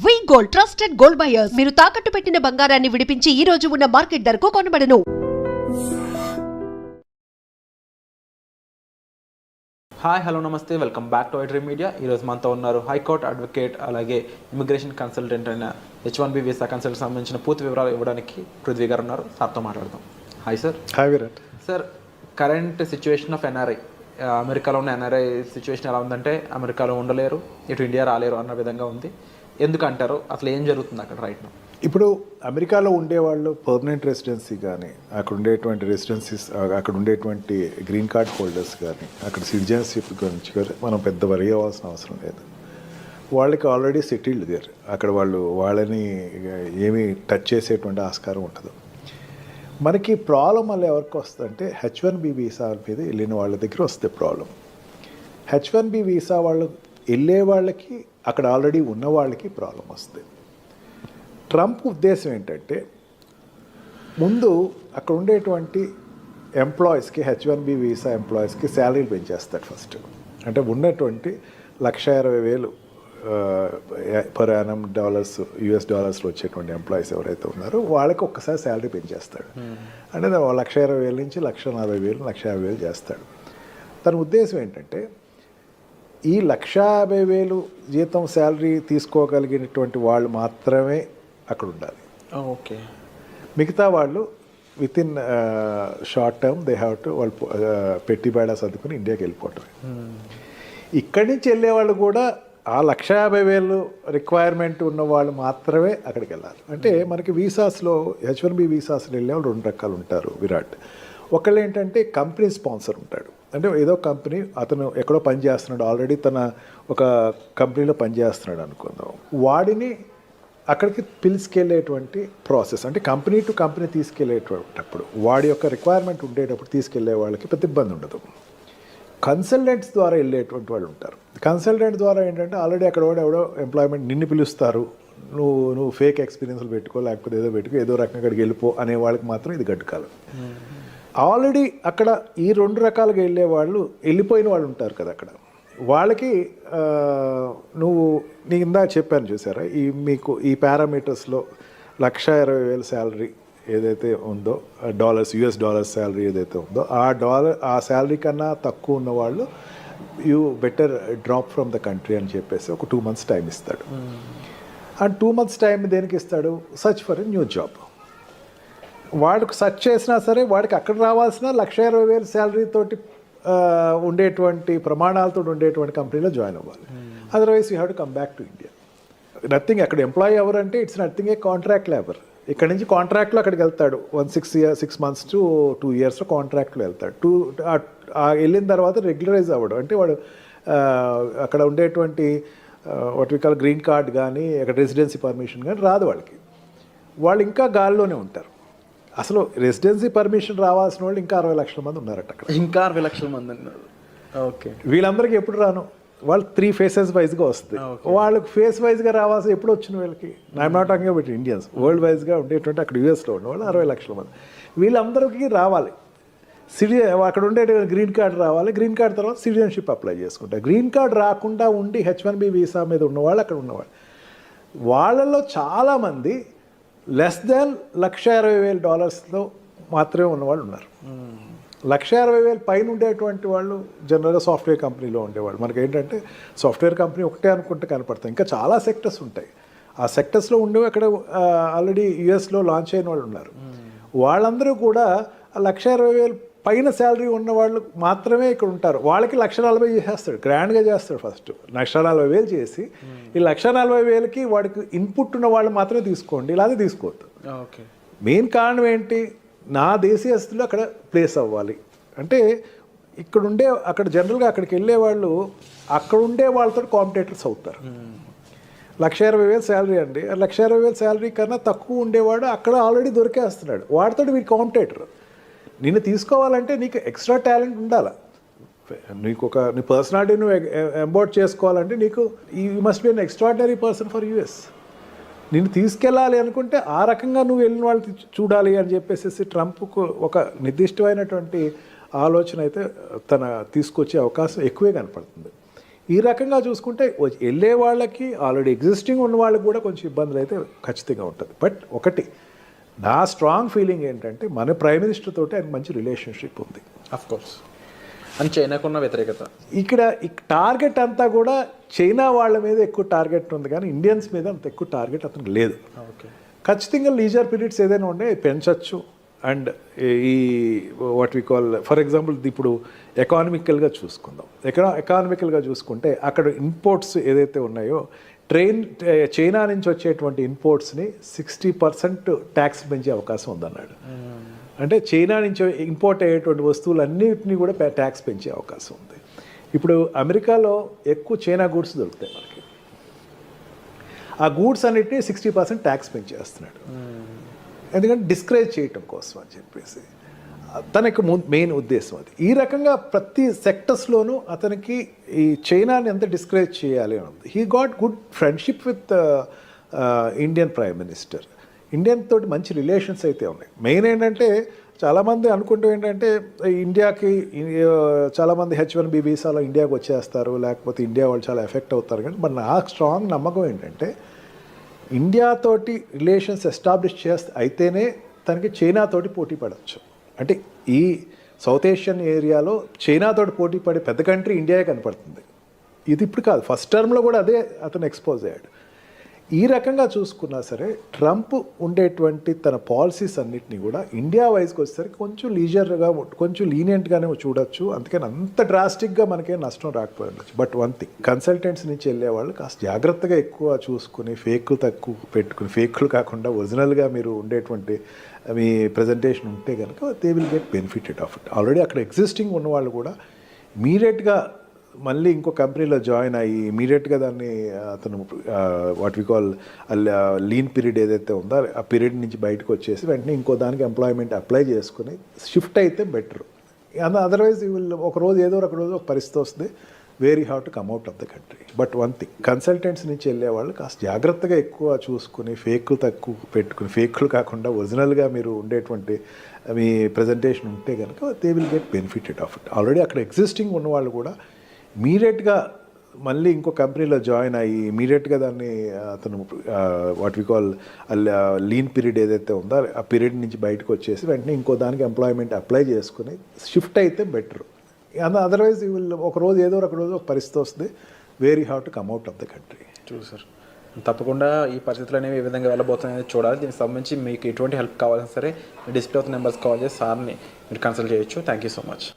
Gold trusted gold buyers మీరు తాకట్టు పెట్టిన బంగారాన్ని విడిపించి ఈ రోజు ఉన్న మార్కెట్ ధరకు కొనబడను. హాయ్ హలో నమస్తే, welcome back to iDream media. ఈరోజు మనతో ఉన్నారు హైకోర్టు అడ్వకేట్ అలాగే ఇమిగ్రేషన్ కన్సల్టెంట్ అయిన H1B వీసా కన్సల్ట్ సంబంధించిన పూర్తి వివరాలు ఇవ్వడానికి పృథ్వీ గారు ఉన్నారు. సార్తో మాట్లాడదాం. Hi sir. Hi Virat. Sir, current situation of NRI, అమెరికాలో ఉన్న ఎన్ఆర్ఐ సిచ్యువేషన్ ఎలా ఉందంటే అమెరికాలో ఉండలేరు, ఇటు ఇండియా రాలేరు అన్న విధంగా ఉంది. ఎందుకంటారు, అసలు ఏం జరుగుతుంది అక్కడ రైట్ నౌ? ఇప్పుడు అమెరికాలో ఉండేవాళ్ళు పర్మనెంట్ రెసిడెన్సీ కానీ, అక్కడ ఉండేటువంటి రెసిడెన్సీస్, అక్కడ ఉండేటువంటి గ్రీన్ కార్డ్ హోల్డర్స్ కానీ, అక్కడ సిటిజన్షిప్ గురించి కానీ మనం పెద్ద వరి అవ్వాల్సిన అవసరం లేదు. వాళ్ళకి ఆల్రెడీ సెటిల్డ్ దేర్. అక్కడ వాళ్ళని ఏమీ టచ్ చేసేటువంటి ఆస్కారం ఉండదు. మనకి ప్రాబ్లం వల్ల ఎవరికి వస్తుందంటే H1B వీసా మీద వెళ్ళిన వాళ్ళ దగ్గర వస్తే ప్రాబ్లం. H1B వీసా వాళ్ళు వెళ్ళే వాళ్ళకి, అక్కడ ఆల్రెడీ ఉన్న వాళ్ళకి ప్రాబ్లం వస్తుంది. ట్రంప్ ఉద్దేశం ఏంటంటే ముందు అక్కడ ఉండేటువంటి ఎంప్లాయీస్కి, H1B వీసా ఎంప్లాయీస్కి శాలరీలు పెంచేస్తాడు ఫస్ట్. అంటే ఉన్నటువంటి $1,20,000 పర్ యానం US డాలర్స్లో వచ్చేటువంటి ఎంప్లాయీస్ ఎవరైతే ఉన్నారో వాళ్ళకి ఒక్కసారి శాలరీ పెంచేస్తాడు. అంటే 1,20,000 నుంచి 1,40,000, 1,50,000 చేస్తాడు. తన ఉద్దేశం ఏంటంటే ఈ 1,50,000 జీతం శాలరీ తీసుకోగలిగినటువంటి వాళ్ళు మాత్రమే అక్కడ ఉండాలి. ఓకే. మిగతా వాళ్ళు with in short term they have to వాళ్ళు పెట్టి బేడా సర్దుకుని ఇండియాకి వెళ్ళిపోవటమే. ఇక్కడి నుంచి వెళ్ళేవాళ్ళు కూడా ఆ 1,50,000 రిక్వైర్మెంట్ ఉన్న వాళ్ళు మాత్రమే అక్కడికి వెళ్ళాలి. అంటే మనకి వీసాస్లో, H1B వీసాస్లో వెళ్ళేవాళ్ళు 2 రకాలు ఉంటారు విరాట్. ఒకళ్ళు ఏంటంటే కంపెనీ స్పాన్సర్ ఉంటాడు. అంటే ఏదో కంపెనీ, అతను ఎక్కడో పనిచేస్తున్నాడు, ఆల్రెడీ తన ఒక కంపెనీలో పనిచేస్తున్నాడు అనుకుందాం, వాడిని అక్కడికి పిలుచుకెళ్ళేటువంటి ప్రాసెస్. అంటే కంపెనీ టు కంపెనీ తీసుకెళ్ళేటప్పుడు వాడి యొక్క రిక్వైర్మెంట్ ఉండేటప్పుడు తీసుకెళ్లే వాళ్ళకి పెద్ద ఇబ్బంది ఉండదు. కన్సల్టెంట్స్ ద్వారా వెళ్ళేటువంటి వాళ్ళు ఉంటారు. కన్సల్టెంట్ ద్వారా ఏంటంటే ఆల్రెడీ అక్కడ ఎవడో ఎంప్లాయ్మెంట్ నిన్ను పిలుస్తారు, నువ్వు ఫేక్ ఎక్స్పీరియన్స్లు పెట్టుకో, లేకపోతే ఏదో పెట్టుకో, ఏదో రకంగా అక్కడికి వెళ్ళిపో అనే వాళ్ళకి మాత్రం ఇది గడ్డుకాలం. ఆల్రెడీ అక్కడ ఈ 2 రకాలుగా వెళ్ళే వాళ్ళు, వెళ్ళిపోయిన వాళ్ళు ఉంటారు కదా అక్కడ, వాళ్ళకి నీ ఇందాక చెప్పాను చూసారా, మీకు ఈ పారామీటర్స్లో 1,20,000 శాలరీ ఏదైతే ఉందో, US డాలర్స్ శాలరీ ఏదైతే ఉందో, ఆ శాలరీ కన్నా తక్కువ ఉన్న వాళ్ళు you better drop from the country అని చెప్పేసి ఒక 2 months టైం ఇస్తాడు. అండ్ 2 months టైం దేనికి ఇస్తాడు? Search for a new job. వాడికి సెర్చ్ చేసినా సరే వాడికి అక్కడ రావాల్సిన 1,20,000 శాలరీ తోటి ఉండేటువంటి ప్రమాణాలతో ఉండేటువంటి కంపెనీలో జాయిన్ అవ్వాలి. Otherwise you have to come back to India. Nothing, అక్కడ ఎంప్లాయీ ఎవరంటే it's nothing A contract labour. ఇక్కడ నుంచి కాంట్రాక్ట్లో అక్కడికి వెళ్తాడు, 6 months to 2 yearsలో కాంట్రాక్ట్లో వెళ్తాడు. వెళ్ళిన తర్వాత రెగ్యులరైజ్ అవ్వడం అంటే వాడు అక్కడ ఉండేటువంటి what we call green card కానీ, అక్కడ రెసిడెన్సీ పర్మిషన్ కానీ రాదు వాళ్ళకి. వాళ్ళు ఇంకా గాల్లోనే ఉంటారు. అసలు రెసిడెన్సీ పర్మిషన్ రావాల్సిన వాళ్ళు ఇంకా 60 లక్షల మంది ఉన్నారట అక్కడ. ఇంకా 60 లక్షల మంది ఉన్నారు. ఓకే. వీళ్ళందరికీ ఎప్పుడు రాను, వాళ్ళు 3 phases వైజ్గా వస్తుంది. వాళ్ళకి ఫేస్ వైజ్గా రావాల్సి ఎప్పుడు వచ్చిన వీళ్ళకి, I'm not talking about Indians, world వైజ్గా ఉండేటువంటి అక్కడ USలో ఉన్న వాళ్ళు 60 లక్షల మంది. వీళ్ళందరికీ రావాలి అక్కడ ఉండే గ్రీన్ కార్డ్ రావాలి. గ్రీన్ కార్డ్ తర్వాత సిటిజన్షిప్ అప్లై చేసుకుంటారు. గ్రీన్ కార్డ్ రాకుండా ఉండి H1B వీసా మీద ఉన్నవాళ్ళు అక్కడ ఉన్నవాళ్ళు, వాళ్ళల్లో చాలామంది లెస్ దాన్ $1,20,000 మాత్రమే ఉన్నవాళ్ళు ఉన్నారు. 1,60,000 పైన ఉండేటువంటి వాళ్ళు జనరల్గా సాఫ్ట్వేర్ కంపెనీలో ఉండేవాళ్ళు. మనకి ఏంటంటే సాఫ్ట్వేర్ కంపెనీ ఒకటే అనుకుంటే కనపడతాయి, ఇంకా చాలా సెక్టర్స్ ఉంటాయి. ఆ సెక్టర్స్లో ఉండేవి అక్కడ ఆల్రెడీ USలో లాంచ్ అయిన వాళ్ళు ఉన్నారు. వాళ్ళందరూ కూడా 1,60,000 పైన శాలరీ ఉన్న వాళ్ళు మాత్రమే ఇక్కడ ఉంటారు. వాళ్ళకి 1,40,000 చేసేస్తాడు, గ్రాండ్గా చేస్తాడు. ఫస్ట్ 1,40,000 చేసి ఈ 1,40,000కి వాడికి ఇన్పుట్ ఉన్న వాళ్ళు మాత్రమే తీసుకోండి, ఇలాగే తీసుకోవద్దు. ఓకే. మెయిన్ కారణం ఏంటి, నా దేశీయస్తులు అక్కడ ప్లేస్ అవ్వాలి. అంటే అక్కడ జనరల్గా అక్కడికి వెళ్ళే వాళ్ళు అక్కడ ఉండే వాళ్ళతో కాంపిటేటర్స్ అవుతారు. 1,20,000 శాలరీ అండి, 1,20,000 శాలరీ కన్నా తక్కువ ఉండేవాడు అక్కడ ఆల్రెడీ దొరికేస్తున్నాడు. వాడితో వీడి కాంపిటేటర్. నిన్ను తీసుకోవాలంటే నీకు ఎక్స్ట్రా టాలెంట్ ఉండాలి. నీ పర్సనాలిటీ నువ్వు ఎంబోర్డ్ చేసుకోవాలంటే నీకు you must be an extraordinary person for US. నిన్ను తీసుకెళ్ళాలి అనుకుంటే ఆ రకంగా నువ్వు వెళ్ళిన వాళ్ళు చూడాలి అని చెప్పేసి ట్రంప్కు ఒక నిర్దిష్టమైనటువంటి ఆలోచన అయితే తీసుకొచ్చే అవకాశం ఎక్కువే కనపడుతుంది. ఈ రకంగా చూసుకుంటే వెళ్ళే వాళ్ళకి ఆల్రెడీ ఎగ్జిస్టింగ్ ఉన్న వాళ్ళకి కూడా కొంచెం ఇబ్బందులు అయితే ఖచ్చితంగా ఉంటుంది. బట్ ఒకటి నా స్ట్రాంగ్ ఫీలింగ్ ఏంటంటే మన ప్రైమ్ మినిస్టర్ తోటి ఆయన మంచి రిలేషన్షిప్ ఉంది. Of course. అని చైనాకున్న వ్యతిరేకత ఇక్కడ టార్గెట్ అంతా కూడా చైనా వాళ్ళ మీద ఎక్కువ టార్గెట్ ఉంది, కానీ ఇండియన్స్ మీద అంత ఎక్కువ టార్గెట్ అతనికి లేదు. ఓకే. ఖచ్చితంగా లీజర్ పీరియడ్స్ ఏదైనా ఉండే పెంచవచ్చు. అండ్ ఈ what we call for example ఇప్పుడు ఎకానమికల్గా చూసుకుందాం. ఎకానమికల్గా చూసుకుంటే అక్కడ ఇంపోర్ట్స్ ఏదైతే ఉన్నాయో చైనా నుంచి వచ్చేటువంటి ఇంపోర్ట్స్ని 60% ట్యాక్స్ పెంచే అవకాశం ఉందన్నాడు. అంటే చైనా నుంచి ఇంపోర్ట్ అయ్యేటువంటి వస్తువులన్నిటినీ కూడా ట్యాక్స్ పెంచే అవకాశం ఉంది. ఇప్పుడు అమెరికాలో ఎక్కువ చైనా గూడ్స్ దొరుకుతాయి మనకి. ఆ గూడ్స్ అన్నిటినీ 60% ట్యాక్స్ పెంచేస్తున్నాడు. ఎందుకంటే డిస్కరేజ్ చేయటం కోసం అని చెప్పేసి తనకు మెయిన్ ఉద్దేశం అది. ఈ రకంగా ప్రతి సెక్టర్స్లోనూ అతనికి ఈ చైనాని ఎంత డిస్కరేజ్ చేయాలి అని ఉంది. He got good friendship with Indian prime minister. Indian తోటి మంచి రిలేషన్స్ అయితే ఉన్నాయి. మెయిన్ ఏంటంటే చాలామంది అనుకుంటూ ఏంటంటే ఇండియాకి చాలామంది H1B వీసాలో ఇండియాకి వచ్చేస్తారు, లేకపోతే ఇండియా వాళ్ళు చాలా ఎఫెక్ట్ అవుతారు. కానీ మరి నాకు స్ట్రాంగ్ నమ్మకం ఏంటంటే ఇండియాతోటి రిలేషన్స్ ఎస్టాబ్లిష్ అయితేనే తనకి చైనాతోటి పోటీ పడవచ్చు. అంటే ఈ సౌత్ ఏషియన్ ఏరియాలో చైనాతోటి పోటీ పడే పెద్ద కంట్రీ ఇండియాయే కనపడుతుంది. ఇది ఇప్పుడు కాదు, ఫస్ట్ టర్మ్లో కూడా అదే అతను ఎక్స్పోజ్ అయ్యాడు. ఈ రకంగా చూసుకున్నా సరే ట్రంప్ ఉండేటువంటి తన పాలసీస్ అన్నిటినీ కూడా ఇండియా వైజ్కి వచ్చేసరికి కొంచెం లీజర్గా కొంచెం లీనియంట్గానే చూడొచ్చు. అందుకని అంత డ్రాస్టిక్గా మనకేం నష్టం రాకపోయి ఉండొచ్చు. బట్ వన్ థింగ్, కన్సల్టెంట్స్ నుంచి వెళ్ళేవాళ్ళు కాస్త జాగ్రత్తగా ఎక్కువ చూసుకుని ఫేక్లు తక్కువ పెట్టుకుని, ఫేక్లు కాకుండా ఒరిజినల్గా మీరు ఉండేటువంటి మీ ప్రజెంటేషన్ ఉంటే కనుక they will get benefited of it. Already అక్కడ ఎగ్జిస్టింగ్ ఉన్నవాళ్ళు కూడా ఇమీడియట్గా మళ్ళీ ఇంకో కంపెనీలో జాయిన్ అయ్యి ఇమీడియట్గా దాన్ని అతను what we call lean period ఏదైతే ఉందో ఆ పీరియడ్ నుంచి బయటకు వచ్చేసి వెంటనే ఇంకో దానికి ఎంప్లాయ్మెంట్ అప్లై చేసుకుని షిఫ్ట్ అయితే బెటర్. అదర్వైజ్ ఒక రోజు ఏదో ఒక రోజు ఒక పరిస్థితి వస్తుంది, where you have to come out of the country. But one thing, consultants నుంచి వెళ్ళేవాళ్ళు కాస్త జాగ్రత్తగా ఎక్కువ చూసుకుని ఫేక్లు తక్కువ పెట్టుకుని, ఫేక్లు కాకుండా ఒరిజినల్గా మీరు ఉండేటువంటి మీ ప్రజెంటేషన్ ఉంటే కనుక they will get benefited of it. Already అక్కడ ఎగ్జిస్టింగ్ ఉన్నవాళ్ళు కూడా ఇమీడియట్గా మళ్ళీ ఇంకో కంపెనీలో జాయిన్ అయ్యి ఇమీడియట్గా దాన్ని అతను what we call lean period ఏదైతే ఉందో ఆ పీరియడ్ నుంచి బయటకు వచ్చేసి వెంటనే ఇంకో దానికి ఎంప్లాయ్మెంట్ అప్లై చేసుకుని షిఫ్ట్ అయితే బెటర్. అదర్వైజ్ ఒక రోజు ఏదో ఒక రోజు ఒక పరిస్థితి వస్తుంది, where you have to come out of the country. చూసారు. తప్పకుండా ఈ పరిస్థితులు అనేవి ఏ విధంగా వెళ్ళబోతున్నాయని చూడాలి. దీనికి సంబంధించి మీకు ఎటువంటి హెల్ప్ కావాలన్నా సరే మీ డిస్ప్లే అవుతున్న నెంబర్స్ కాల్ చేసి సార్ని మీరు కన్సల్ట్ చేయొచ్చు. Thank you so much.